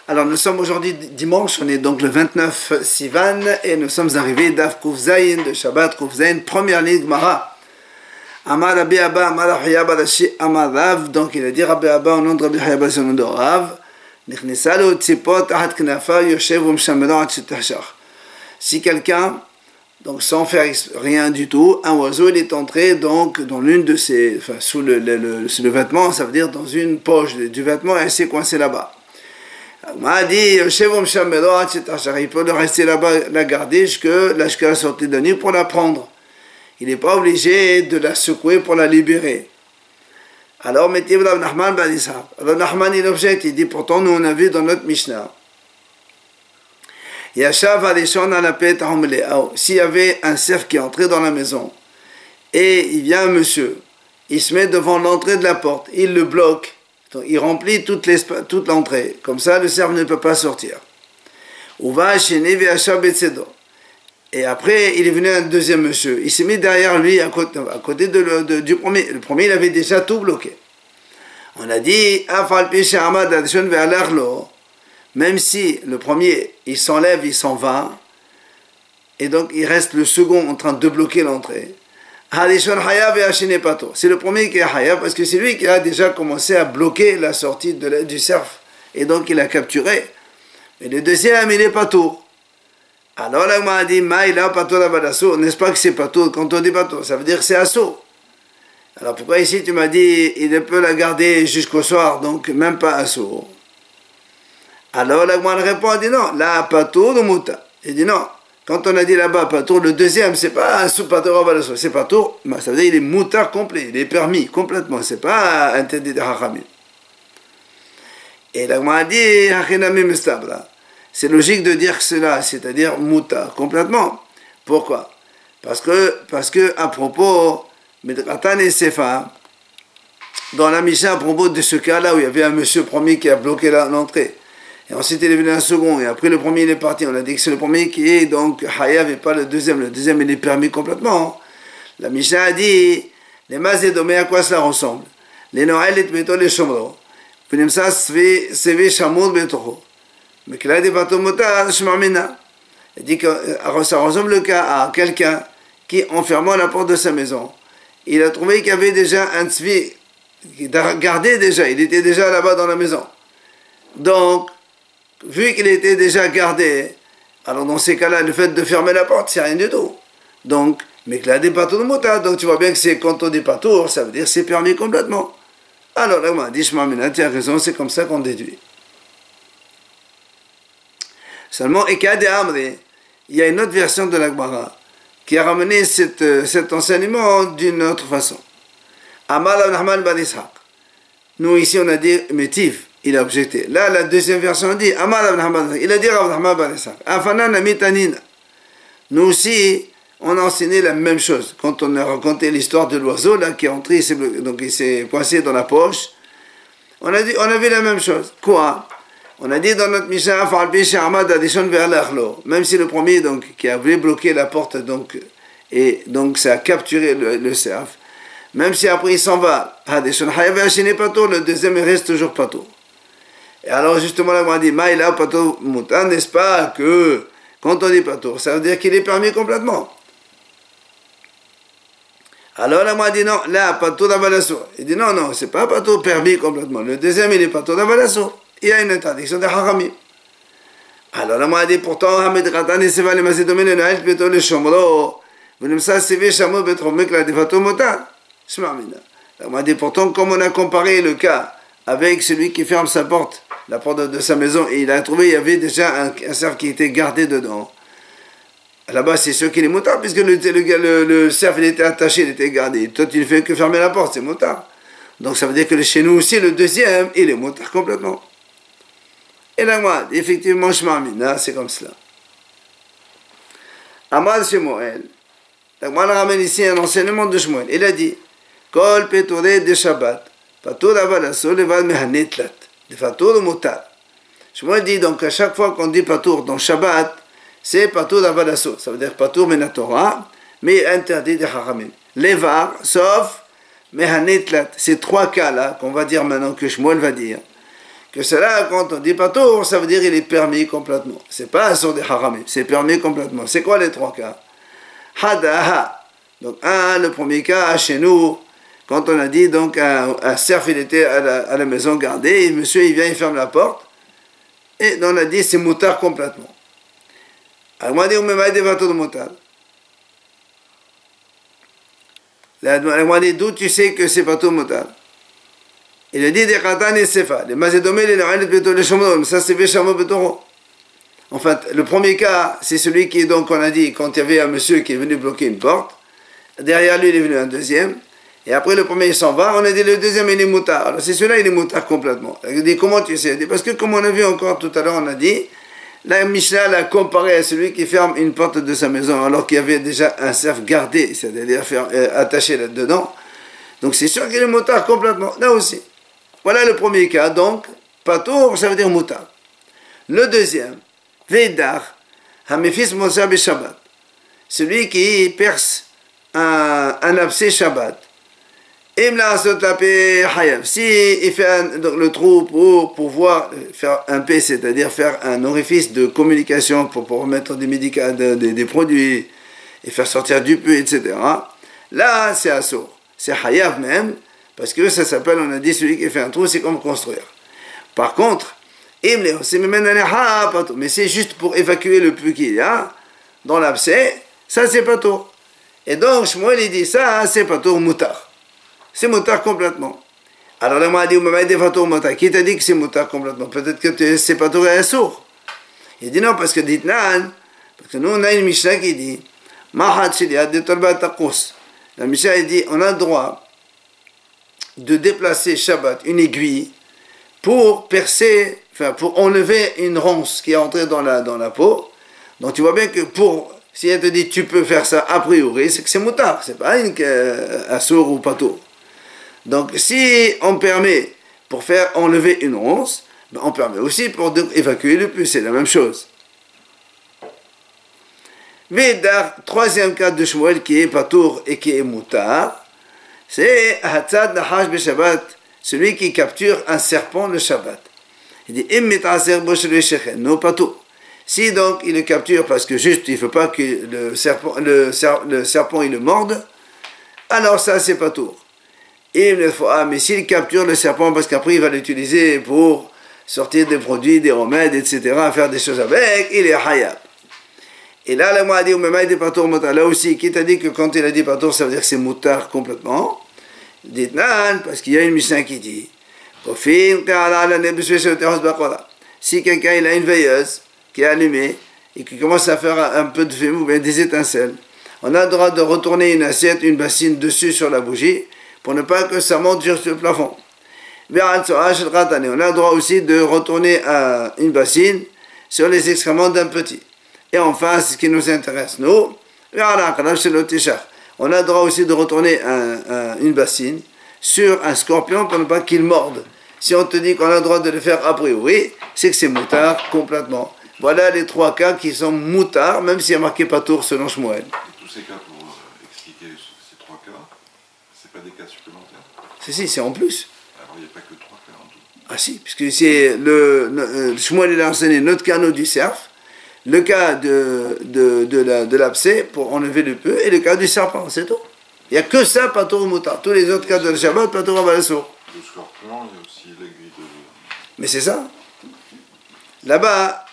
Alors nous sommes aujourd'hui dimanche, on est donc le 29 Sivan et nous sommes arrivés d'Af Kuf Zayin, de Shabbat Kuf Zayin, première ligne Gemara. Amar Rabbi Abba, Amar Rabbi Abba, Amar Rav, donc il a dit Rabbi Abba au nom de Rabbi Abba, c'est au nom de Rav. Si quelqu'un, donc sans faire rien du tout, un oiseau il est entré donc dans l'une de ses, enfin sous le vêtement, ça veut dire dans une poche du vêtement et il s'est coincé là-bas. M'a dit, il peut le rester là-bas, la garder jusqu'à la sortie de la nuit pour la prendre. Il n'est pas obligé de la secouer pour la libérer. Alors, mettez Rav Nachman ben Ishaq. Rav Nachman il objecte, il dit, pourtant nous on a vu dans notre Mishnah. S'il y avait un cerf qui est entré dans la maison, et il vient un monsieur, il se met devant l'entrée de la porte, il le bloque, donc, il remplit toute l'entrée. Comme ça, le cerf ne peut pas sortir. Et après, il est venu un deuxième monsieur. Il s'est mis derrière lui, à côté du premier. Le premier, il avait déjà tout bloqué. On a dit, même si le premier, il s'enlève, il s'en va, et donc il reste le second en train de bloquer l'entrée. C'est le premier qui est hayav parce que c'est lui qui a déjà commencé à bloquer la sortie du cerf et donc il a capturé. Mais le deuxième il est patour. Alors là on m'a dit maïla patour avadasso, n'est-ce pas que c'est patour? Quand on dit patour, ça veut dire que c'est assaut. Alors pourquoi ici tu m'as dit il peut la garder jusqu'au soir, donc même pas assaut? Alors là on répond, il dit non, là patour de muta. Il dit non. Quand on a dit là-bas patour, le deuxième, c'est pas un sous-patour avalasso, c'est patour, ça veut dire qu'il est moutard complet, il est permis complètement, c'est pas interdit de hachamim. Et là, on a dit, c'est logique de dire cela, c'est-à-dire moutard complètement. Pourquoi? Parce que à propos, Medratan et Sefa, dans la Mishnah, à propos de ce cas-là où il y avait un monsieur premier qui a bloqué l'entrée, et ensuite il est venu un second, et après le premier il est parti. On a dit que c'est le premier qui est donc hayav et pas le deuxième. Le deuxième il est permis complètement. La Mishnah a dit, les mazédomés, à quoi cela ressemble? Les noël et mettons les chomro. Puis ça c'est chamour betocho. Mais que là des bateaux motards, shmamina. Il dit que ça ressemble le cas à quelqu'un qui, en fermant la porte de sa maison, il a trouvé qu'il y avait déjà un tzvi qui gardé déjà, il était déjà là-bas dans la maison. Donc, vu qu'il était déjà gardé, alors dans ces cas-là, le fait de fermer la porte, c'est rien du tout. Donc, mais que là, des patours de motard, donc tu vois bien que c'est quand on dit patour, ça veut dire que c'est permis complètement. Alors là, on m'a dit, Shmamina, tu as raison, c'est comme ça qu'on déduit. Seulement, Ekad et Amri, il y a une autre version de la Gemara qui a ramené cet enseignement d'une autre façon. Amar Rav Nachman ben Ishaq. Nous, ici, on a dit Métiv. Il a objecté. Là, la deuxième version dit, il a dit Rav Nachman ben Ishaq. Afanan mitanina. Nous aussi, on a enseigné la même chose. Quand on a raconté l'histoire de l'oiseau, là, qui est entré, donc il s'est coincé dans la poche, on a vu la même chose. Quoi? On a dit dans notre Mishnah, même si le premier, donc, qui a voulu bloquer la porte, donc, et donc ça a capturé le cerf, même si après il s'en va, le deuxième il reste toujours patour. Et alors justement là on a dit maïla patour muta, n'est-ce pas que quand on dit patour, ça veut dire qu'il est permis complètement. Alors là on a dit non, là patour d'avalasso. Il dit non, c'est pas patour permis complètement. Le deuxième il est patour d'avalasso. Il y a une interdiction de haramim. Alors là on a dit pourtant Hamid Ratan et Seva les Mazédomènes Noël plutôt les Shomro. Vous ne savez pas si Shamo Betro Mekla de Fatou Muta. On m'a dit pourtant, comme on a comparé le cas avec celui qui ferme sa porte, la porte de sa maison, et il a trouvé, il y avait déjà un cerf qui était gardé dedans. Là-bas, c'est sûr qu'il est moutard, puisque le cerf il était attaché, il était gardé. Toi, tu ne fais que fermer la porte, c'est moutard. Donc ça veut dire que chez nous aussi, le deuxième, il est moutard complètement. Et là, moi, effectivement, Shmamina, c'est comme cela. Amar Shemuel. Donc moi, on ramène ici un enseignement de Shmuel. Il a dit, Kol petoré de Shabbat, patour avalasso levad mehanetlat, de patour mutar. Shmuel dit donc à chaque fois qu'on dit patour dans Shabbat, c'est patour avalasso. Ça veut dire patour menatora, mais interdit de haramim. Levar, sauf mehanetlat. Ces trois cas-là qu'on va dire maintenant, que Shmuel va dire, que cela, quand on dit patour, ça veut dire il est permis complètement. C'est pas sur des haramim, c'est permis complètement. C'est quoi les trois cas? Hadaha. Donc, le premier cas, chez nous, quand on a dit, donc, un cerf, il était à la maison gardé, et monsieur, il vient, il ferme la porte, et on a dit, c'est moutard complètement. Alors, on m'a dit, on m'a dit, de moutard. On m'a dit, d'où tu sais que c'est patour moutard? Il a dit, des khatan et sefa, les mazédomé, les chameaux, ça c'est fait chameau betoro. En fait, le premier cas, c'est celui qui, donc, on a dit, quand il y avait un monsieur qui est venu bloquer une porte, derrière lui, il est venu un deuxième, et après le premier, il s'en va, on a dit, le deuxième, il est moutard. Alors, c'est celui-là, il est moutard complètement. Il dit, comment tu sais? Il dit, parce que, comme on a vu encore tout à l'heure, on a dit, la Mishnah l'a comparé à celui qui ferme une porte de sa maison, alors qu'il y avait déjà un cerf gardé, c'est-à-dire attaché là-dedans. Donc, c'est sûr qu'il est moutard complètement. Là aussi. Voilà le premier cas, donc, patour, ça veut dire moutard. Le deuxième, Veidar, Hamefis Mosab et Shabbat. Celui qui perce un abcès Shabbat. Si il fait le trou pour pouvoir faire un P, c'est-à-dire faire un orifice de communication pour mettre des médicaments, des produits et faire sortir du pu, etc. Là, c'est assour. C'est Hayav même, parce que ça s'appelle, on a dit, celui qui fait un trou, c'est comme construire. Par contre, mais c'est juste pour évacuer le pu qu'il y a dans l'abcès, ça c'est pas tout. Et donc, Shmuel il dit ça, c'est pas tout moutard. C'est moutard complètement. Alors là, moi, il dit, qui t'a dit que c'est moutard complètement? Peut-être que c'est pas tout et sourd. Il dit non, parce que dit nan, parce que nous on a une Mishnah qui dit, la Mishnah il dit, on a le droit de déplacer Shabbat, une aiguille, pour percer, enfin pour enlever une ronce qui est entrée dans la peau. Donc tu vois bien que si elle te dit tu peux faire ça a priori, c'est que c'est moutard, c'est pas un sourd ou pato. Donc si on permet pour faire enlever une ronce, ben on permet aussi pour évacuer le pus, c'est la même chose. Védar, troisième cas de Shmuel qui est patour et qui est moutard, c'est Hatzad Nahash Beshabbat, celui qui capture un serpent le Shabbat. Il dit non patour. Si donc il le capture parce que juste il ne faut pas que le serpent il le morde, alors ça c'est patour. Mais s'il capture le serpent parce qu'après il va l'utiliser pour sortir des produits, des remèdes, etc., faire des choses avec, il est hayab. Et là, le mot a dit, là aussi, qui t'a dit que quand il a dit patour, ça veut dire que c'est moutard complètement? Dites nan, parce qu'il y a une Mishnah qui dit, si quelqu'un il a une veilleuse qui est allumée et qui commence à faire un peu de fumée ou bien des étincelles, on a le droit de retourner une assiette, une bassine dessus sur la bougie pour ne pas que ça monte sur le plafond. On a le droit aussi de retourner une bassine sur les excréments d'un petit. Et enfin, c'est ce qui nous intéresse, nous, on a le droit aussi de retourner une bassine sur un scorpion pour ne pas qu'il morde. Si on te dit qu'on a le droit de le faire a priori, c'est que c'est moutard complètement. Voilà les trois cas qui sont moutards, même s'il y a marqué patour selon Shmuel. Tous ces cas pour expliquer ces trois cas, c'est pas des cas supplémentaires? Si, c'est en plus. Alors il n'y a pas que trois cas en tout. Ah si, puisque c'est Shmuel il a enseigné notre canot du cerf, le cas de l'abcès pour enlever le peu, et le cas du serpent, c'est tout. Il n'y a que ça, patour ou moutard. Tous les autres cas de Shabbat, patour ou balasso. Le scorpion, il y a aussi l'aiguille de... Mais c'est ça. Là-bas,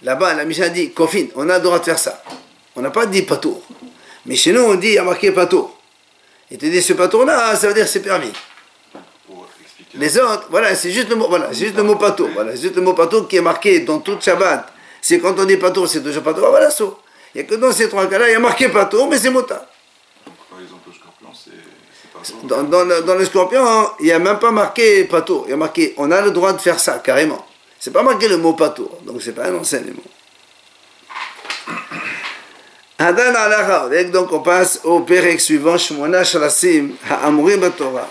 la Mishnah dit, Kofin, on a le droit de faire ça. On n'a pas dit patour. Mais chez nous, on dit, il y a marqué patour. Et tu dis, ce patour-là, ça veut dire que c'est permis. Les autres, voilà, c'est juste le mot, patour. Voilà, c'est juste le mot patour qui est marqué dans tout Shabbat. C'est quand on dit patour, c'est toujours patour. Voilà, ça. Il n'y a que dans ces trois cas-là, il y a marqué patour, mais c'est moutard. Par exemple, le scorpion, c'est pas ça. Dans le scorpion, il n'y a même pas marqué patour. Il y a marqué, on a le droit de faire ça, carrément. C'est pas marqué le mot patour. Donc, c'est pas un enseignement. Donc, on passe au pérec suivant, Shmona Shalasim, Ha'amurim Batorah.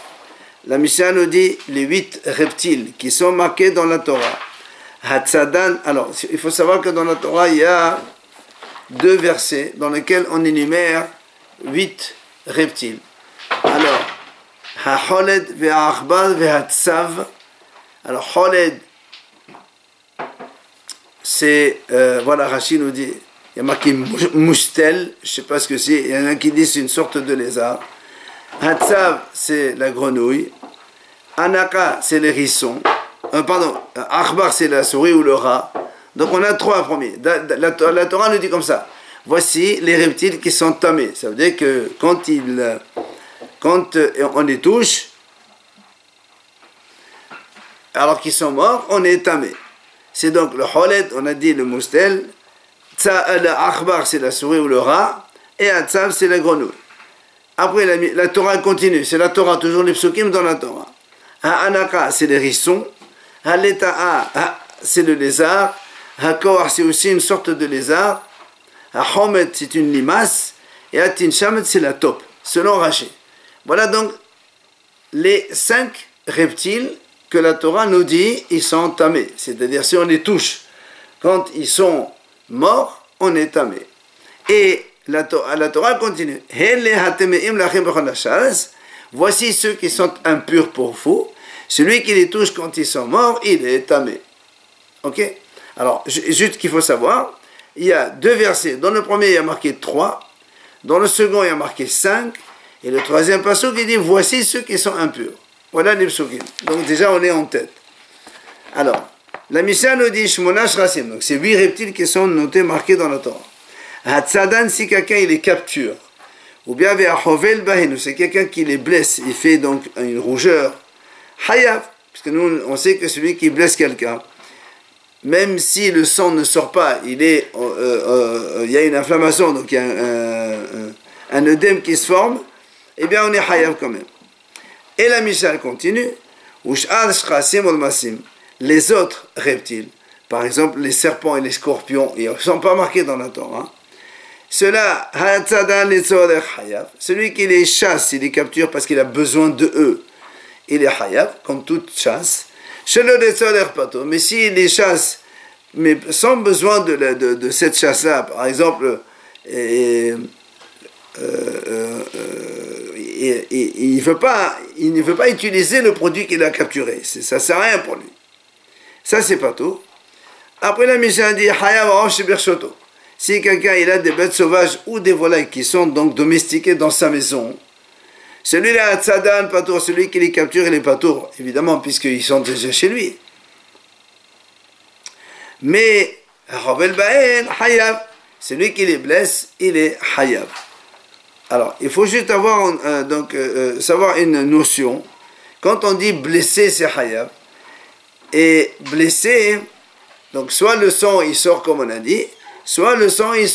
La Mishnah nous dit les 8 reptiles qui sont marqués dans la Torah. Hatzadan, alors il faut savoir que dans la Torah il y a 2 versets dans lesquels on énumère 8 reptiles. Alors, ha-holed ve'achbar ve'hatsav. Alors, holed, c'est, voilà, Rachid nous dit, il y a marqué moustel, je ne sais pas ce que c'est, il y en a qui disent c'est une sorte de lézard. Hatsav, c'est la grenouille. Anaka, c'est les hérissons. Akhbar, c'est la souris ou le rat. Donc on a trois premiers. La Torah nous dit comme ça. Voici les reptiles qui sont tamés. Ça veut dire que quand on les touche, alors qu'ils sont morts, on est tamé. C'est donc le holed, on a dit le moustel. Le akhbar, c'est la souris ou le rat. Et hatsav, c'est la grenouille. Après, la Torah continue. C'est la Torah, toujours les psukim dans la Torah. Anaka, c'est les hérissons. Leta'a, c'est le lézard. Hakoar, c'est aussi une sorte de lézard. Homet, c'est une limace. Et Atin Shamet, c'est la taupe, selon Rashi. Voilà donc les 5 reptiles que la Torah nous dit, ils sont tamés. C'est-à-dire, si on les touche, quand ils sont morts, on est tamé. Et la Torah continue. Voici ceux qui sont impurs pour vous. Celui qui les touche quand ils sont morts, il est tamé. Ok? Alors, juste qu'il faut savoir, il y a 2 versets. Dans le premier, il y a marqué 3. Dans le second, il y a marqué 5. Et le troisième passage, il dit, voici ceux qui sont impurs. Voilà les psukim. Donc déjà, on est en tête. Alors, la Mishnah nous dit, Shmonash Rasim. Donc, c'est 8 reptiles qui sont notés, marqués dans la Torah. Hatzadan, si quelqu'un il les capture. Ou bien, Ve'achovel Bahenu, c'est quelqu'un qui les blesse. Il fait donc une rougeur. Hayav, parce que nous, on sait que celui qui blesse quelqu'un, même si le sang ne sort pas, il y a une inflammation, donc il y a un œdème qui se forme, eh bien on est hayav quand même. Et la Mishnah continue, les autres reptiles, par exemple les serpents et les scorpions, ils ne sont pas marqués dans la Torah. Cela, celui qui les chasse, il les capture parce qu'il a besoin de eux, il est hayav, comme toute chasse. Mais s'il les chasse, mais sans besoin de cette chasse-là, par exemple, il ne veut pas utiliser le produit qu'il a capturé. Ça ne sert à rien pour lui. Ça, c'est pas tout. Après, la Mishnah dit hayav birchoto. Si quelqu'un il a des bêtes sauvages ou des volailles qui sont donc domestiquées dans sa maison, celui-là, tzadan, patour, celui qui les capture, il est patour, évidemment, puisqu'ils sont déjà chez lui. Mais, Ravel Baen, Hayav, celui qui les blesse, il est Hayav. Alors, il faut juste avoir, savoir une notion. Quand on dit blessé, c'est Hayav. Et blessé, donc soit le sang, il sort comme on a dit, soit le sang, il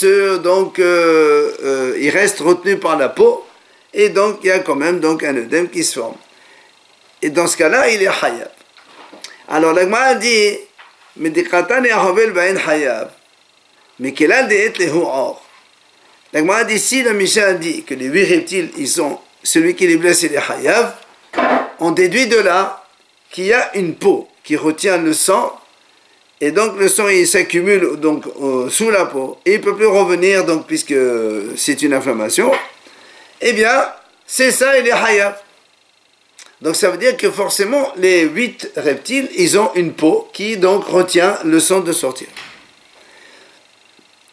reste retenu par la peau, et donc il y a quand même donc un œdème qui se forme. Et dans ce cas-là, il est hayav. Alors la Gemara dit, mais dekatan et ahavel baen hayav, mais quel a des les or. La Gemara dit, si la Mishnah dit que les 8 reptiles, ils sont celui qui les blesse, il est hayav, on déduit de là qu'il y a une peau qui retient le sang, et donc le sang il s'accumule donc sous la peau, et il ne peut plus revenir donc puisque c'est une inflammation. Eh bien, c'est ça, il est hayav. Donc ça veut dire que forcément, les 8 reptiles, ils ont une peau qui donc retient le sang de sortir.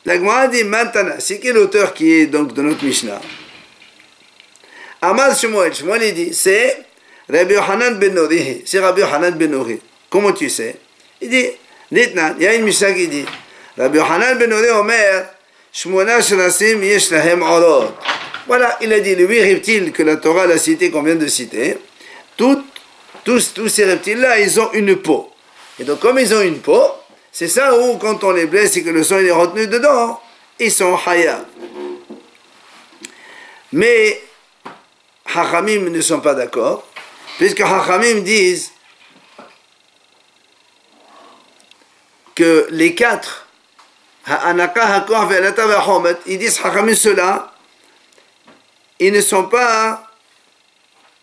La Gemara dit Mantana, c'est qui l'auteur qui est donc de notre Mishnah? Amal Shmuel, Shmuel il dit, c'est Rabbi Yochanan ben Nori, c'est Rabbi Yochanan ben Nori. Comment tu sais? Il dit, Litnan, il y a une Mishnah qui dit, Rabbi Yochanan ben Nori Omer, Shmona Shrasim yesh lahem orod. Voilà, il a dit les 8 reptiles que la Torah a cité, qu'on vient de citer, tous ces reptiles-là, ils ont une peau. Et donc, comme ils ont une peau, c'est ça où, quand on les blesse et que le sang est retenu dedans, ils sont hayav. Mais, Hachamim ne sont pas d'accord, puisque Hachamim disent que les 4, Ha'anaka, Hakor, Ve'alata, Ve'achomet, ils disent Hachamim ceux-là, ils ne sont pas,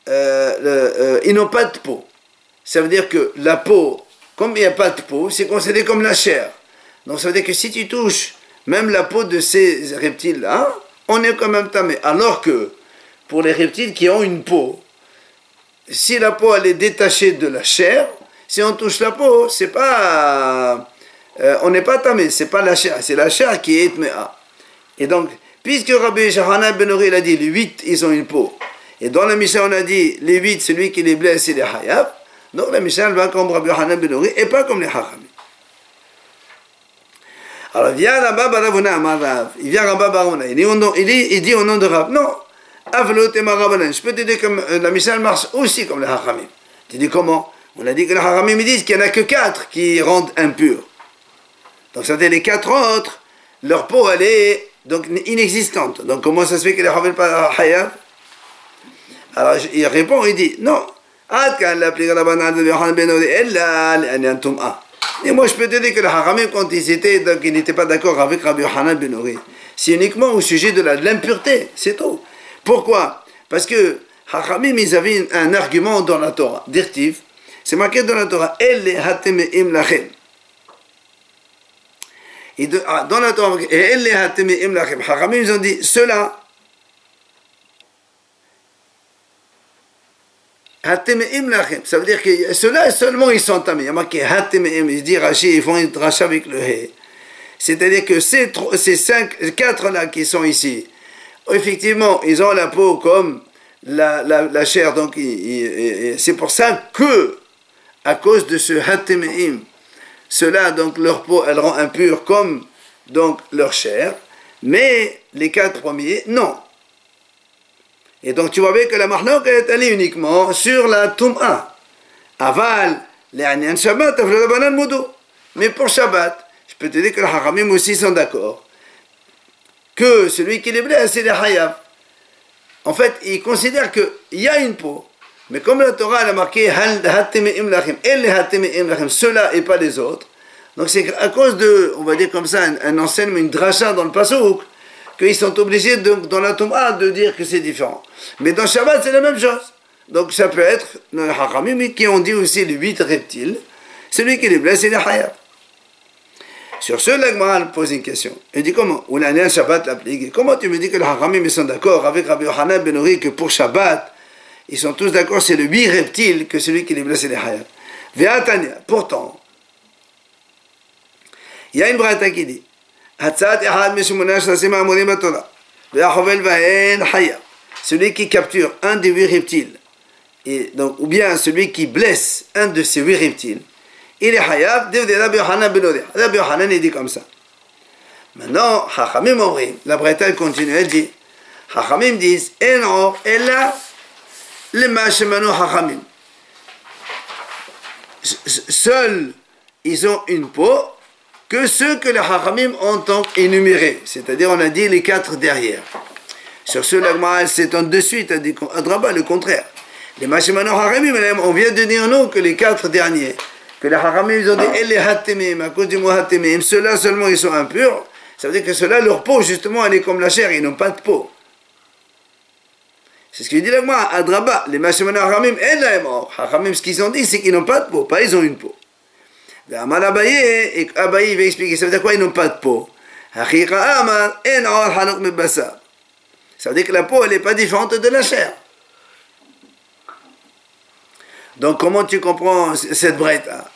ils n'ont pas de peau. Ça veut dire que la peau, comme il n'y a pas de peau, c'est considéré comme la chair. Donc ça veut dire que si tu touches même la peau de ces reptiles-là, on est quand même tamé. Alors que pour les reptiles qui ont une peau, si la peau elle est détachée de la chair, si on touche la peau, c'est pas, on n'est pas tamé, c'est pas la chair, c'est la chair qui est tméa. Et donc, puisque Rabbi Yochanan ben Nuri, il a dit, les 8, ils ont une peau. Et dans la Mishnah, on a dit, les 8, celui qui les blesse, il est hayab. Donc la Mishnah, elle va comme Rabbi Yochanan ben Nuri, et pas comme les Chachamim. Alors, vient Rabba Baravuna, Marav, il vient Rabba Baravuna, il dit au nom de Rab, non, Avlot et Marabanan, je peux te dire que la Mishnah marche aussi comme les Chachamim. Tu dis comment? On a dit que les Chachamim disent qu'il n'y en a que 4 qui rendent impurs. Donc, ça veut dire les 4 autres, leur peau, elle est donc inexistante. Donc, comment ça se fait qu'elle ne rappelle pas Hayab? Alors, il répond, il dit, non, et moi, je peux te dire que les Haramim, quand ils étaient, donc ils n'étaient pas d'accord avec Rabbi Yochanan ben Nuri. C'est uniquement au sujet de l'impureté, c'est tout. Pourquoi? Parce que Haramim, ils avaient un argument dans la Torah, d'Irtiv, c'est marqué dans la Torah, Elle hatemeim lachem. Dans la Torah, Elle hatemeim lachem. Haramim, ils ont dit, cela, ça veut dire que ceux-là seulement ils sont tamés. Il y a marqué Hatemeim, il dit Rashi, ils font une dracha avec le He. C'est-à-dire que ces 4 là qui sont ici, effectivement, ils ont la peau comme la chair. Donc c'est pour ça que, à cause de ce Hatemeim, ceux-là, donc leur peau, elle rend impure comme donc leur chair. Mais les 4 premiers, non. Et donc tu vois bien que la Mahnok est allée uniquement sur la Tum'a. Aval, les Anyan Shabbat, mais pour Shabbat, je peux te dire que les Haramim aussi sont d'accord que celui qui les blesse, c'est les Hayab. En fait, ils considèrent qu'il y a une peau, mais comme la Torah elle a marqué ceux-là et pas les autres, donc c'est à cause de, on va dire comme ça, un enseignement, une dracha dans le Passouk, qu'ils sont obligés, dans la Tum'a, de dire que c'est différent. Mais dans Shabbat, c'est la même chose. Donc ça peut être les Hachamim qui ont dit aussi les 8 reptiles. Celui qui les blesse, c'est les Hayab. Sur ce, l'Agmaral pose une question. Il dit comment? Ou l'année Shabbat l'applique. Comment tu me dis que les Hachamim sont d'accord avec Rabbi Yochanan ben Nuri que pour Shabbat, ils sont tous d'accord, c'est le 8 reptiles que celui qui les blesse, c'est les Hayab. Ve'atania. Pourtant, il y a une braïta qui dit celui qui capture un des 8 reptiles, et donc, ou bien celui qui blesse un de ces 8 reptiles, il est hayab de Rabbi Yochanan ben Nuri. Rabbi Yochanan il dit comme ça. Maintenant, Chachamim Omrim, la braïta continue, elle dit, Chachamim disent, en or, et là, les machemano Chachamim. Seuls, ils ont une peau, que ceux que les Hachamim ont énumérés, c'est-à-dire on a dit les 4 derrière. Sur ce, l'Agma s'étonne de suite, a dit Adraba, le contraire. Les Mashimano Hachamim, on vient de dire non que les 4 derniers, que les Hachamim ils ont dit Elle Hatemim, à cause du mot Hatemim, ceux-là seulement ils sont impurs, ça veut dire que ceux-là, leur peau justement, elle est comme la chair, ils n'ont pas de peau. C'est ce qu'il dit l'Agma, Adraba, les Mashimano Hachamim, Hachamim, ce qu'ils ont dit, c'est qu'ils n'ont pas de peau, pas ils ont une peau. Et Abaye va expliquer, ça veut dire quoi ils n'ont pas de peau? Ça veut dire que la peau elle n'est pas différente de la chair. Donc comment tu comprends cette braïta?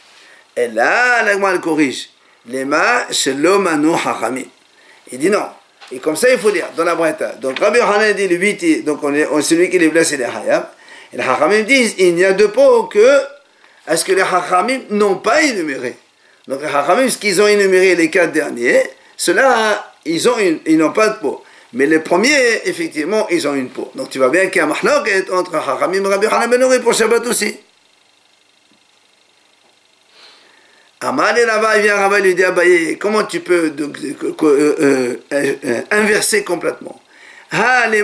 Et là, l'Agma le corrige. Lema shelo manu hachamim. Il dit non. Et comme ça il faut dire dans la braïta. Donc Rabbi Yochanan dit le 8, donc celui qui les blesse c'est les hayab. Et les hachamim disent il n'y a de peau que est-ce que les Hachamim n'ont pas énuméré? Donc les Hachamim, ce qu'ils ont énuméré les 4 derniers, ceux-là, ils n'ont pas de peau. Mais les premiers, effectivement, ils ont une peau. Donc tu vois bien qu'il y a un mahloket entre Hachamim et Rabbi Yochanan ben Nuri pour Shabbat aussi. Amar et Rava, il vient Rava lui dit Abaye, comment tu peux inverser complètement? Il y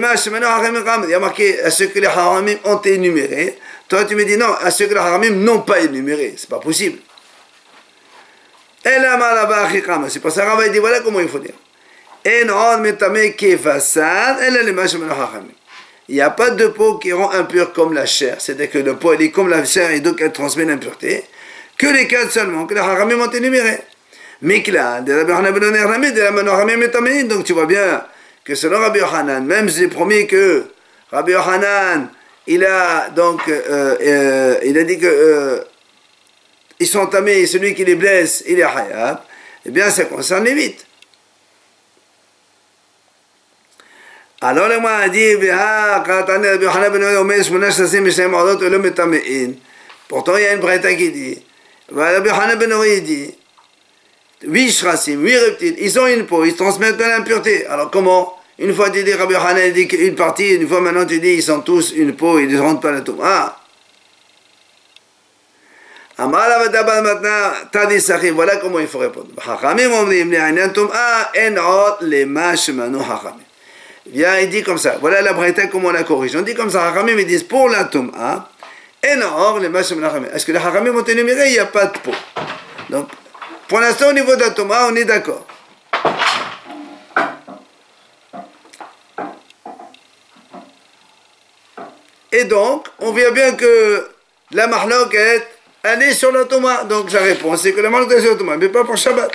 a marqué à ceux que les Hachamim ont énumérés. Toi, tu me dis non, à ceux que les Haramim n'ont pas énuméré. C'est pas possible. C'est pour ça que Rava dit voilà comment il faut dire. Il n'y a pas de peau qui rend impure comme la chair. C'est-à-dire que le peau elle est comme la chair et donc elle transmet l'impureté. Que les 4 seulement, que les Haramim ont énuméré. Mais que là, donc tu vois bien que selon Rabbi Yochanan, même j'ai promis que Rabbi Yochanan il a donc, il a dit que ils sont tamés, celui qui les blesse, il est hayab, eh bien ça concerne les 8. Alors le a dit, pourtant il y a une braïta qui dit, Rabbi Yochanan ben Ori dit, 8 shrassim, 8 reptiles, ils ont une peau, ils transmettent de l'impureté. Alors comment? Une fois tu dis, Rabbi Yochanan dit qu'une partie, une fois maintenant tu dis, ils sont tous une peau, ils ne rentrent pas la tombe. Ah! Amala Vadabal maintenant, Tadi Sachi, voilà comment il faut répondre. Chachamim omrim li'anyan tum'a en od lema shemanu chachamim. Bien, il dit comme ça, voilà la braïta comment on la corrige. On dit comme ça, Chachamim ils disent pour la tum'a, en od lema shemanu chachamim. Est-ce que les Chachamim ont énuméré? Il n'y a pas de peau. Donc, pour l'instant, au niveau de la tum'a, on est d'accord. Et donc, on voit bien que la mahloket, elle est sur la Touma. Donc sa réponse, c'est que la mahloket est sur la Touma, mais pas pour Shabbat.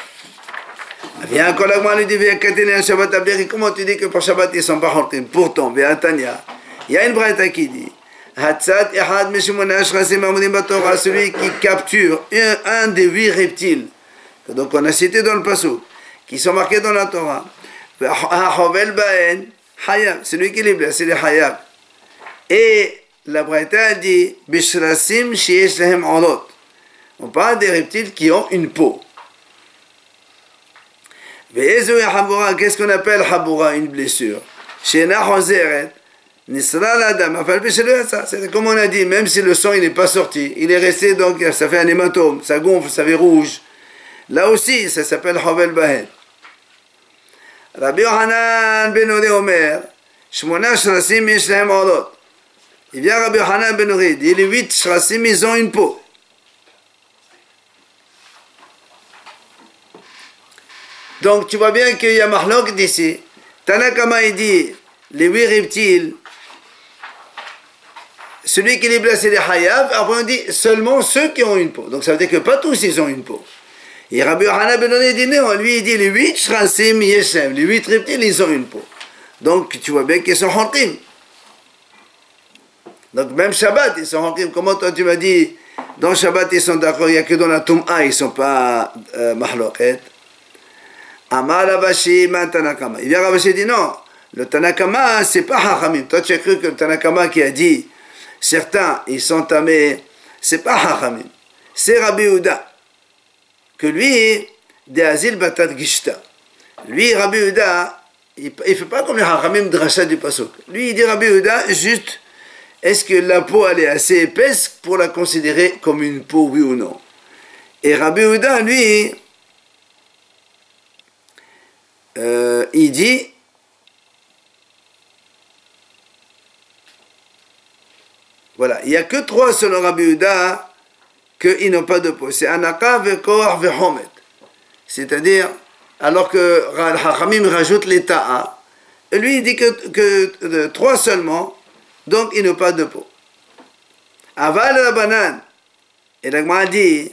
Viens, quand la lui dit, viens, Katine, un Shabbat Abderi, comment tu dis que pour Shabbat, ils ne sont pas rentrés? Pourtant, viens, Tanya, il y a une braïta qui dit, Hatzat Ehad Meshimon Ashrasim Amudim Batorah, celui qui capture un des 8 reptiles, donc on a cité dans le Passouk, qui sont marqués dans la Torah, Hahovel Baen, Hayab, celui qui les blesse, c'est les Hayab. Et la braïta dit Bishrasim sheyesh lahem olot. On parle des reptiles qui ont une peau. Qu'est-ce qu'on appelle habura, une blessure? Shena hozeret nisra l'adam. C'est comme on a dit, même si le sang il n'est pas sorti, il est resté, donc ça fait un hématome, ça gonfle, ça fait rouge. Là aussi, ça s'appelle hovel bahen. Rabbi Yochanan ben Ori Omer Shmona shrasim yesh lahem olot. Il vient Rabbi Yochanan ben Ori, il dit les 8 shrassim, ils ont une peau. Donc tu vois bien qu'il y a Mahlok d'ici. Tanakama il dit les 8 reptiles, celui qui les blesse c'est les Hayav, après on dit seulement ceux qui ont une peau. Donc ça veut dire que pas tous ils ont une peau. Et Rabbi Yochanan ben Ori dit non, lui il dit les 8 shrassim yeshem, les 8 reptiles ils ont une peau. Donc tu vois bien qu'ils sont hantim. Donc même Shabbat, ils sont hantim. Comment toi tu m'as dit, dans Shabbat ils sont d'accord, il n'y a que dans la Tum'a, ils ne sont pas mahloket. Amar Ravashi man Tanakama. Il vient Ravashi dit non, le Tanakama c'est pas Hachamim. Toi tu as cru que le Tanakama qui a dit, certains ils sont tamés, c'est pas Hachamim. C'est Rabbi Yehuda. Que lui, de Azil Batat Gishta. Lui, Rabbi Yehuda, il ne fait pas comme les Hachamim de Rachat du Pasuk. Lui il dit Rabbi Yehuda, juste, est-ce que la peau elle est assez épaisse pour la considérer comme une peau, oui ou non? Et Rabbi Yehuda, lui, il dit, voilà, il n'y a que 3 selon Rabbi Yehuda qu'ils n'ont pas de peau. C'est Anaka, Vekoar, Vehomet. C'est-à-dire, alors que Hachamim rajoute l'état, lui il dit que 3 seulement, donc ils n'ont pas de peau. Aval la banane, et la Gemara dit,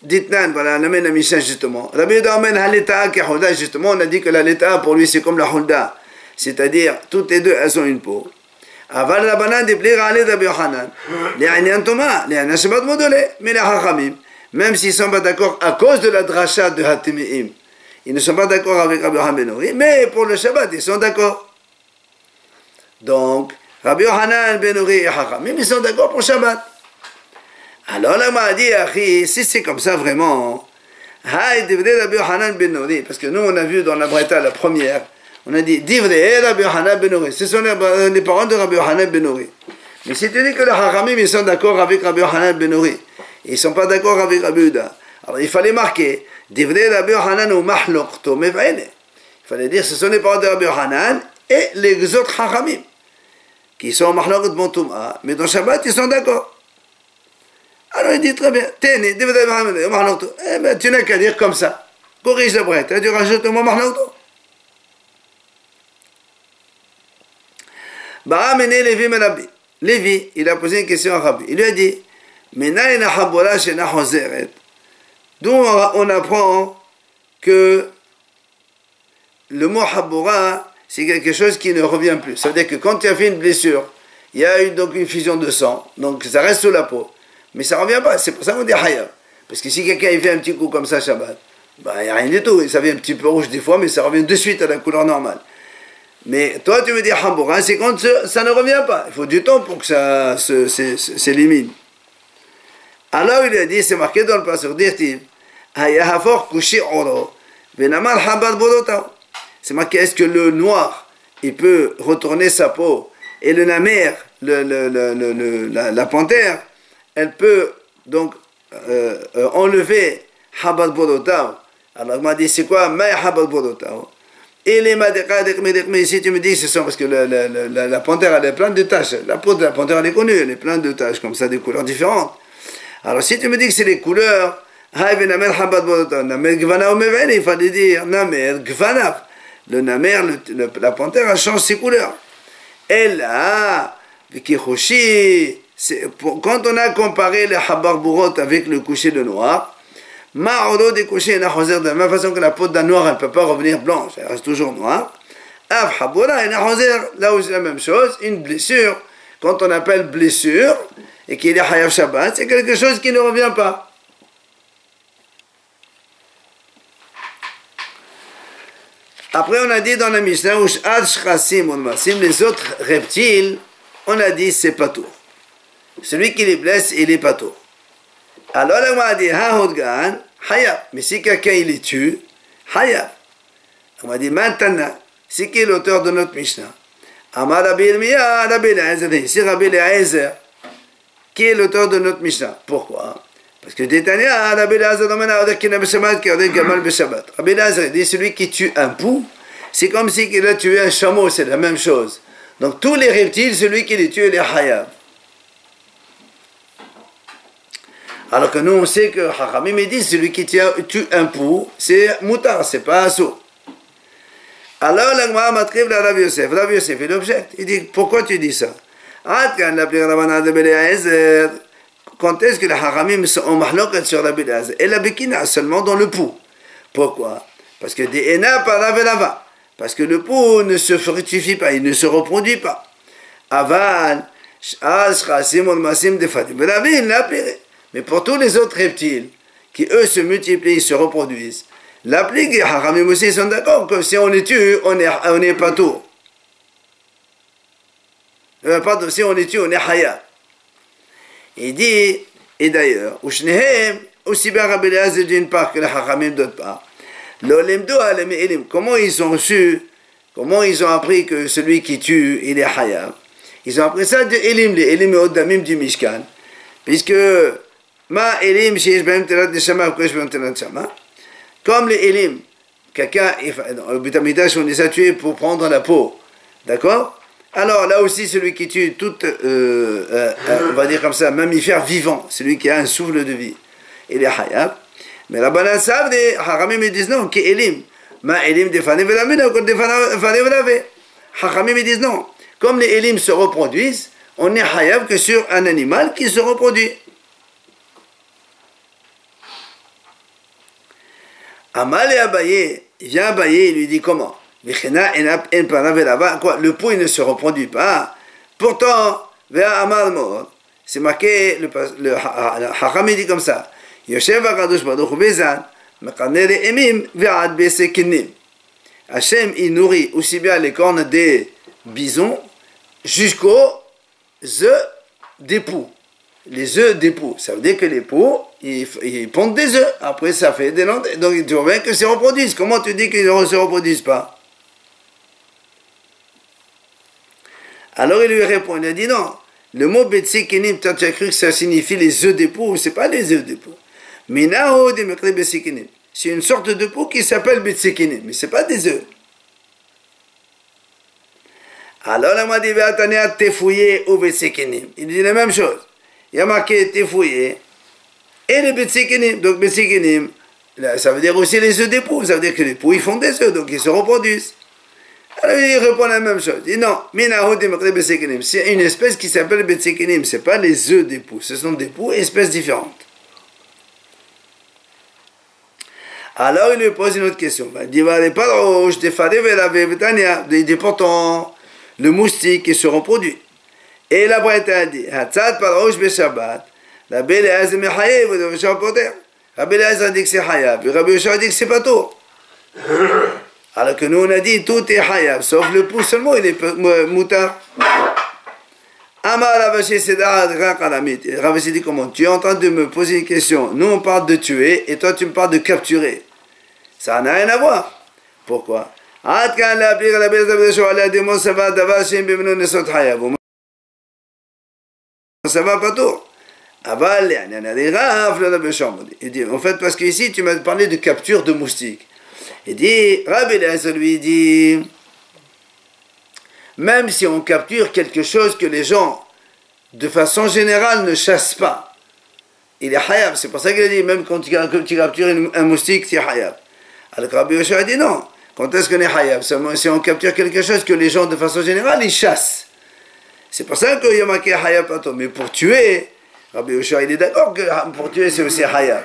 Ditnan, voilà, on amène la Mishnah justement. Rabbi Yehuda amène Haleta qui Hulda, justement, on a dit que la Haleta pour lui c'est comme la Hulda, c'est-à-dire toutes les deux elles ont une peau. Aval la banane déplaire à Rabbi Yochanan. Les Aïnian Thomas, les Aïnian Shabbat Modolé, mais les Hachamim, même s'ils ne sont pas d'accord à cause de la dracha de Hatimi'im, ils ne sont pas d'accord avec Rabbi Yochanan ben Ori, mais pour le Shabbat ils sont d'accord. Donc, Rabbi Yochanan ben Ori et Hachamim, ils sont d'accord pour Shabbat. Alors là, m'a dit, si c'est comme ça vraiment, Rabbi Yochanan ben Ori, parce que nous on a vu dans la Braïta la première, on a dit, Divrei Rabbi Yochanan ben Ori, ce sont les paroles de Rabbi Yochanan ben Ori. Mais si tu dis que les Hachamim, ils sont d'accord avec Rabbi Yochanan ben Ori, ils ne sont pas d'accord avec Rabbi Yehuda, alors il fallait marquer, Divrei Rabbi Yochanan ou Mahlokto Mev'ene. Il fallait dire, ce sont les paroles de Rabbi Yochanan et les autres Hachamim, qui sont Mahlokot Bontouma, mais dans Shabbat, ils sont d'accord. Alors il dit très bien, Tene, eh ben, tu n'as qu'à dire comme ça. Corrige la brette, tu rajoutes le mot Mahlokto. Bara mené Lévi Menabi. Lévi, il a posé une question à Rabbi. Il lui a dit, Menaïna Habora Shena Hozeret. D'où on apprend que le mot Habora, c'est quelque chose qui ne revient plus. Ça veut dire que quand tu as fait une blessure il y a eu donc une fusion de sang, donc ça reste sous la peau. Mais ça ne revient pas, c'est pour ça qu'on dit hayab. Parce que si quelqu'un il fait un petit coup comme ça Shabbat, bah, il n'y a rien du tout, ça vient un petit peu rouge des fois, mais ça revient de suite à la couleur normale. Mais toi tu me dis hambour, hein, c'est quand ça ne revient pas, il faut du temps pour que ça s'élimine. Alors il a dit, c'est marqué dans le passage, dirtiv, hayahafor kushi oro, venamal habad bolota. C'est marqué, est-ce que le noir, il peut retourner sa peau, et le namer, la panthère, elle peut donc enlever habad bolota. Alors il m'a dit, c'est quoi ma habad bolota? Et les madékadek, mais si tu me dis, c'est ça, parce que la panthère, elle est pleine de taches. La peau de la panthère, elle est connue, elle est pleine de taches, comme ça, des couleurs différentes. Alors si tu me dis que c'est les couleurs, il fallait dire namer gvanav. Le namer, la panthère, elle change ses couleurs. Et là, quand on a comparé les habarbourot avec le coucher de noir, Ma'odo des couchers de la même façon que la peau d'un noir, elle ne peut pas revenir blanche, elle reste toujours noire. Là où c'est la même chose, une blessure, quand on appelle blessure, et qu'il est Hayav Shabbat, c'est quelque chose qui ne revient pas. Après, on a dit dans la Mishnah, les autres reptiles, on a dit c'est pas tout. Celui qui les blesse, il est pas tout. Alors, on a dit, Hahodgan, Hayab. Mais si quelqu'un il les tue, Hayab. On a dit, maintenant, c'est qui est l'auteur de notre Mishnah? Amar Rabbi Yirmiyah, Rabbi Eliezer. Ici, Rabbi Eliezer, qui est l'auteur de notre Mishnah? Pourquoi? Parce que Détania, Rabbi Eliezer, Rabbi Eliezer dit, celui qui tue un pou, c'est comme si il a tué un chameau, c'est la même chose. Donc, tous les reptiles, celui qui les tue, il est Hayab. Alors que nous, on sait que Chachamim dit celui qui tue un pou, c'est moutar, c'est pas assourd. Alors, l'Agmara m'attrive à Rav Yosef. Rav Yosef, il objecte. Il dit, pourquoi tu dis ça? Quand est-ce que les Chachamim sont en mahlokat sur Rabbi Eliezer? Et la Bekina, seulement dans le pou. Pourquoi? Parce que des Ena par Ravelava. Parce que le pou ne se fructifie pas, il ne se reproduit pas. Aval, Shrasim, Masim, Defadim. Il l'a appelé. Mais pour tous les autres reptiles, qui eux se multiplient, se reproduisent, l'applique et Haramim aussi sont d'accord que si on les tue, on est pas tout. Pardon, si on les tue, on est haya. Il dit, et d'ailleurs, Ushnehem, aussi bien Rabbi Eliezer d'une part que les Haramim d'autre part, comment ils ont su, comment ils ont appris que celui qui tue, il est haya? Ils ont appris ça de Elim, les Elim et Odamim du Mishkan, puisque Ma Elim, comme les Elim, quelqu'un, au Betamidash, on les a tués pour prendre la peau, d'accord? Alors là aussi, celui qui tue tout, on va dire comme ça, mammifère vivant, celui qui a un souffle de vie, il est hayab. Mais la balance savent, les Haramim ils disent non, qui Elim, Ma Elim de Fane Velamina, ou de Fane Velave. Haramim ils disent non, comme les Elim se reproduisent, on est hayab que sur un animal qui se reproduit. Amal et Abaye, il vient Abaye, il lui dit comment? Quoi, le pou il ne se reproduit pas. Pourtant, c'est marqué, le Hacham dit comme ça. Hachem, il nourrit aussi bien les cornes des bisons jusqu'aux œufs des poux. Les œufs des poux. Ça veut dire que les poux, ils pondent des œufs. Après, ça fait des landes. Donc, tu vois bien que se reproduisent. Comment tu dis qu'ils ne se reproduisent pas? Alors, il lui répond. Il a dit non. Le mot Betsikinim, tu as cru que ça signifie les œufs des poux. Ce n'est pas les œufs des poux. Minao de Mekre Betsikinim. C'est une sorte de poux qui s'appelle Betsikinim. Mais ce n'est pas des œufs. Alors, là, m'a dit Beatania Tefouye ou Betsikinim. Il dit la même chose. Il y a marqué Tefouye et les Betsikinim. Donc, Betsikinim, ça veut dire aussi les œufs des poux. Ça veut dire que les poux, ils font des œufs, donc ils se reproduisent. Alors, il répond la même chose. Il dit non, c'est une espèce qui s'appelle Betsikinim. Ce n'est pas les œufs des poux. Ce sont des poux, espèces différentes. Alors, il lui pose une autre question. Il dit pourtant, le moustique, il se reproduit. Et la Braïta a dit, Hatzat par Rosh Beshabbat, Rabbi Eliezer Mechayev, Rabbi Yoshua Poter. Rabbi Eliezer a dit que c'est Hayab, et Rabbi Yoshua a dit que c'est pas tout. Alors que nous on a dit tout est Hayab, sauf le pouce seulement, il est moutar. Amar Ravashi Sedar Rakalamit. Ravashi dit comment? Tu es en train de me poser une question. Nous on parle de tuer, et toi tu me parles de capturer. Ça n'a rien à voir. Pourquoi? Ça va pas tout. Il dit, en fait, parce qu'ici, tu m'as parlé de capture de moustiques. Il dit, Rabbi Eliezer lui dit, même si on capture quelque chose que les gens, de façon générale, ne chassent pas, il est hayab. C'est pour ça qu'il a dit, même quand tu captures un moustique, c'est hayab. Alors que Rabbi Yoshua a dit non. Quand est-ce qu'on est hayab? Si on capture quelque chose que les gens, de façon générale, ils chassent. C'est pour ça qu'il y a marqué hayab pato. Mais pour tuer, Rabbi Yoshua, il est d'accord que pour tuer, c'est aussi hayab.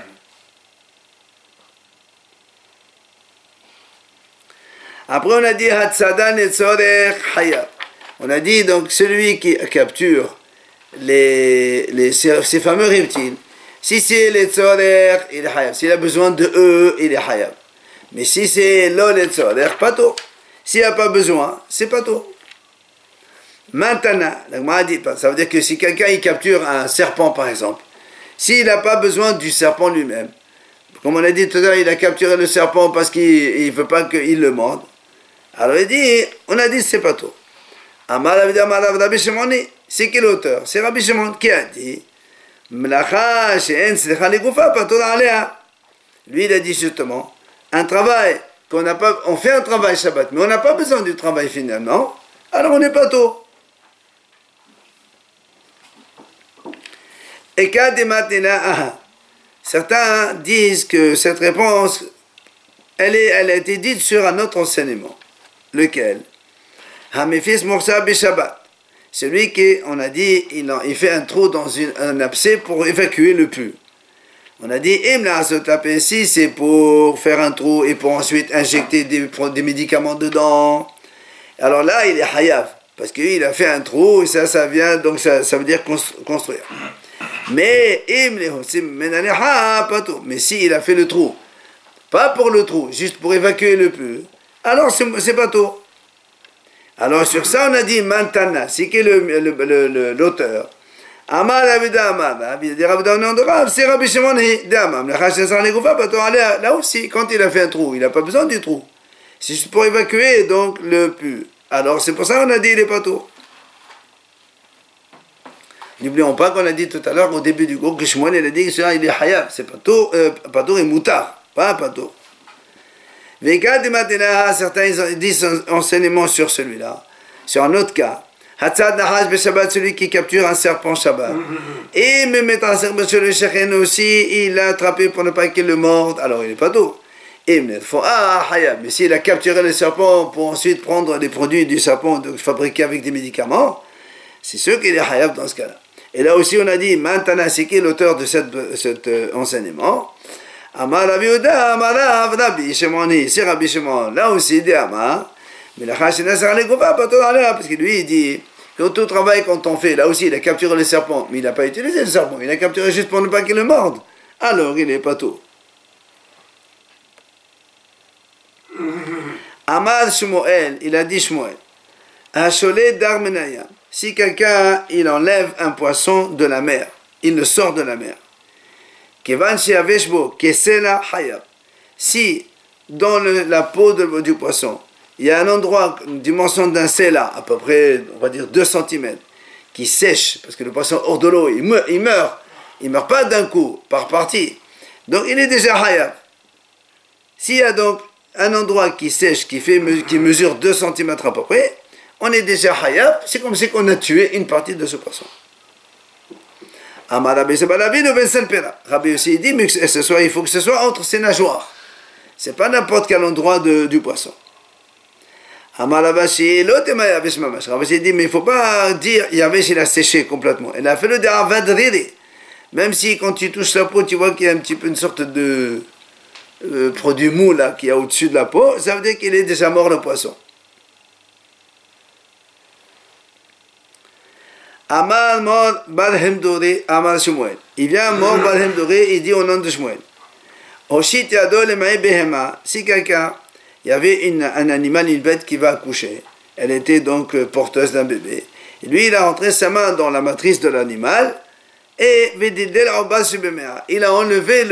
Après, on a dit hatsadan et tzorech hayab. On a dit donc celui qui capture ces fameux reptiles, si c'est les tzorech, il est hayab. S'il a besoin de eux, il est hayab. Mais si c'est l'ol et tzorech, pas tout. S'il n'y a pas besoin, c'est pas tout. Maintenant, ça veut dire que si quelqu'un il capture un serpent par exemple, s'il n'a pas besoin du serpent lui-même, comme on a dit tout à l'heure, il a capturé le serpent parce qu'il ne veut pas qu'il le morde, alors on a dit c'est pas tout. C'est qui l'auteur? C'est Rabbi Shimon qui a dit lui il a dit justement un travail qu'on n'a pas, on fait un travail Shabbat, mais on n'a pas besoin du travail finalement, alors on n'est pas tout. Et certains disent que cette réponse, elle a été dite sur un autre enseignement. Lequel? Hamifis Morsa Bishabbat. Celui qui, on a dit, il fait un trou dans un abcès pour évacuer le pu. On a dit, si c'est pour faire un trou et pour ensuite injecter des médicaments dedans. Alors là, il est hayav, parce qu'il a fait un trou et ça vient, donc ça veut dire construire. Mais s'il a fait le trou, pas pour le trou, juste pour évacuer le pu, alors c'est pas tout. Alors sur ça on a dit Mantana, c'est qui l'auteur. Amar Abida Amar, c'est Rabbi Shimon Damam. Là aussi, quand il a fait un trou, il n'a pas besoin du trou. C'est juste pour évacuer donc le pu. Alors c'est pour ça qu'on a dit il est pas tout. N'oublions pas qu'on a dit tout à l'heure au début du cours que Shmuel il a dit qu'il est hayab, c'est pas tout et moutar, pas tout. Vegad Matena, certains disent enseignement sur celui-là. Sur un autre cas, Hatzad Nahash Beshabbat, celui qui capture un serpent Shabbat. Et me mettre un serpent sur le Shechen aussi, il l'a attrapé pour ne pas qu'il le morde, alors il n'est pas tout. Et mais s'il a capturé le serpent pour ensuite prendre les produits du serpent fabriqués avec des médicaments, c'est sûr qu'il est hayab dans ce cas-là. Et là aussi on a dit, Mantana, c'est qui l'auteur de cet enseignement? Amar Rabbi Yehuda, Amar Rabbi Shimon, c'est Rabbi Shimon. Là aussi il dit Amar, mais la Chashina Sarah Goufa, pas tout d'aller, parce que lui il dit que tout travail quand on fait, là aussi il a capturé le serpent, mais il n'a pas utilisé le serpent, il a capturé juste pour ne pas qu'il le morde. Alors il n'est pas tout. Amar Shmuel, il a dit Shmuel, Hacholé Darmenayam. Si quelqu'un, il enlève un poisson de la mer, il le sort de la mer. Si dans la peau du poisson, il y a un endroit, une dimension d'un sela, à peu près, on va dire 2 cm, qui sèche, parce que le poisson hors de l'eau, il meurt pas d'un coup, par partie. Donc il est déjà hayab. S'il y a donc un endroit qui sèche, qui mesure 2 cm à peu près, on est déjà hayab, c'est comme si on a tué une partie de ce poisson. Amar Rabbi Sebalavi de Vincent Pera. Rabbi aussi dit, mais il faut que ce soit entre ses nageoires. C'est pas n'importe quel endroit du poisson. Amar Ravashi, l'autemaya Vishmamash. Ravashi dit, mais il ne faut pas dire, Yavesh il a séché complètement. Il a fait le déravadriri. Même si quand tu touches la peau, tu vois qu'il y a un petit peu une sorte de produit mou là, qui est au-dessus de la peau, ça veut dire qu'il est déjà mort le poisson. Amar mort Balhem Doré, Amar Shmuel. Il vient mort Balhem Doré, il dit au nom de Shmuel. Oshit Yado le Maï Behema. Si quelqu'un, il y avait un animal, une bête qui va accoucher, elle était donc porteuse d'un bébé. Et lui, il a rentré sa main dans la matrice de l'animal et il a enlevé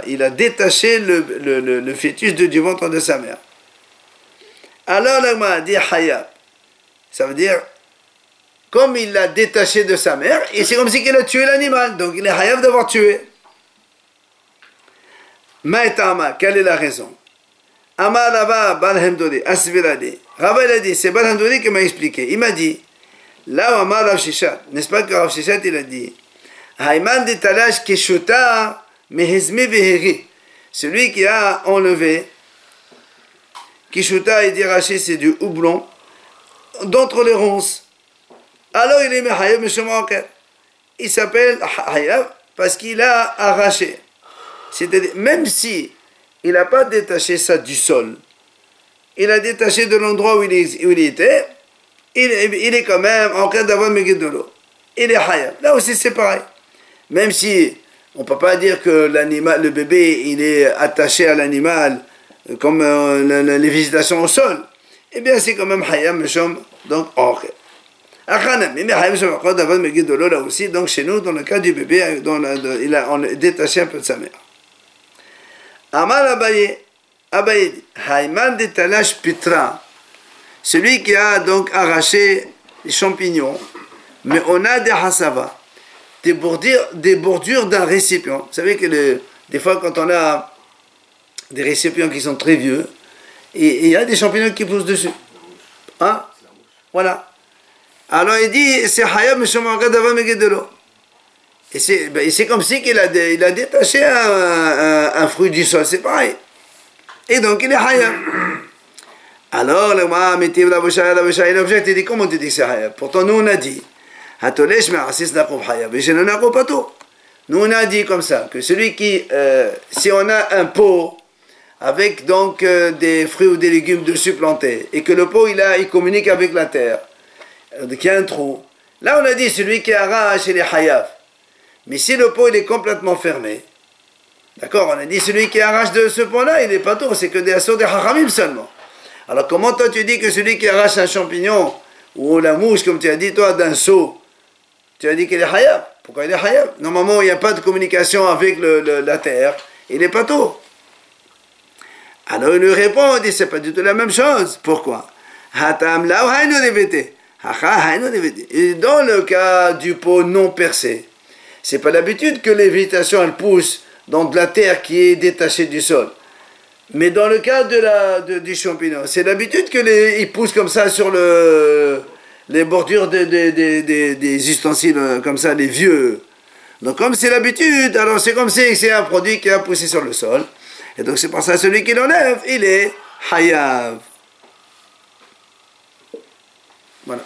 il a détaché le fœtus du ventre de sa mère. Alors l'agma a dit hayab. Ça veut dire, comme il l'a détaché de sa mère, et c'est comme si il a tué l'animal. Donc il est hayab d'avoir tué. Maïtama, quelle est la raison? Amar Rava Balhamdori, Asviradi. Rava il a dit, c'est Balhamdori qui m'a expliqué. Il m'a dit, là où Amar Rav Shishat, n'est-ce pas que Rav Shishat il a dit, Haïman de Talash Keshuta Mehezme Veheri. Celui qui a enlevé, Kishuta, il dit Rashi, c'est du houblon, d'entre les ronces. Alors il est Mehayab Meshomaker. Il s'appelle Hayab parce qu'il a arraché. C'est-à-dire, même si il n'a pas détaché ça du sol, il a détaché de l'endroit où il était, il est quand même en train d'avoir Megid de l'eau. Il est Hayab. Là aussi c'est pareil. Même si on ne peut pas dire que l'animal, le bébé, il est attaché à l'animal comme les visitations au sol, eh bien c'est quand même Hayab Meshom, donc ok. Mais Hayab Meshom, d'avoir Megid de l'eau là aussi, donc chez nous, dans le cas du bébé, il a détaché un peu de sa mère. Amar Abaye, Abaye dit, Haïman de Talash Pitra, celui qui a donc arraché les champignons, mais on a des hasava, des bordures d'un récipient. Vous savez que des fois quand on a des récipients qui sont très vieux, et il y a des champignons qui poussent dessus. Hein? Voilà. Alors il dit, c'est Hayab Meshomaka Davar Megid de l'eau. Et c'est comme si il a détaché un fruit du sol, c'est pareil. Et donc il est Hayab. Alors, le Ma'amitiv la Bouchaya, l'objet, il dit, comment tu dis que c'est Hayab? Pourtant, nous on a dit, Hatolesh Me'asis Nakoub Hayab, et je ne Nakoub pas tout. Nous on a dit comme ça, que celui qui, si on a un pot avec donc des fruits ou des légumes dessus plantés, et que le pot il communique avec la terre, qu'il y a un trou, là on a dit, celui qui arrache, il est Hayab. Mais si le pot il est complètement fermé, d'accord, on a dit celui qui arrache de ce pot-là, il n'est pas tout, c'est que des assauts des hachamim seulement. Alors comment toi tu dis que celui qui arrache un champignon, ou la mouche, comme tu as dit toi, d'un seau, tu as dit qu'il est hayab? Pourquoi il est hayab? Normalement il n'y a pas de communication avec la terre, il n'est pas tout. Alors il lui répond, il dit c'est pas du tout la même chose. Pourquoi? Hatam la ou hayno revete. Et dans le cas du pot non percé, c'est pas l'habitude que les végétations elles poussent dans de la terre qui est détachée du sol. Mais dans le cas du champignon, c'est l'habitude que ils poussent comme ça sur les bordures des ustensiles comme ça, les vieux. Donc comme c'est l'habitude, alors c'est comme si c'est un produit qui a poussé sur le sol. Et donc c'est pour ça que celui qui l'enlève, il est hayav. Voilà.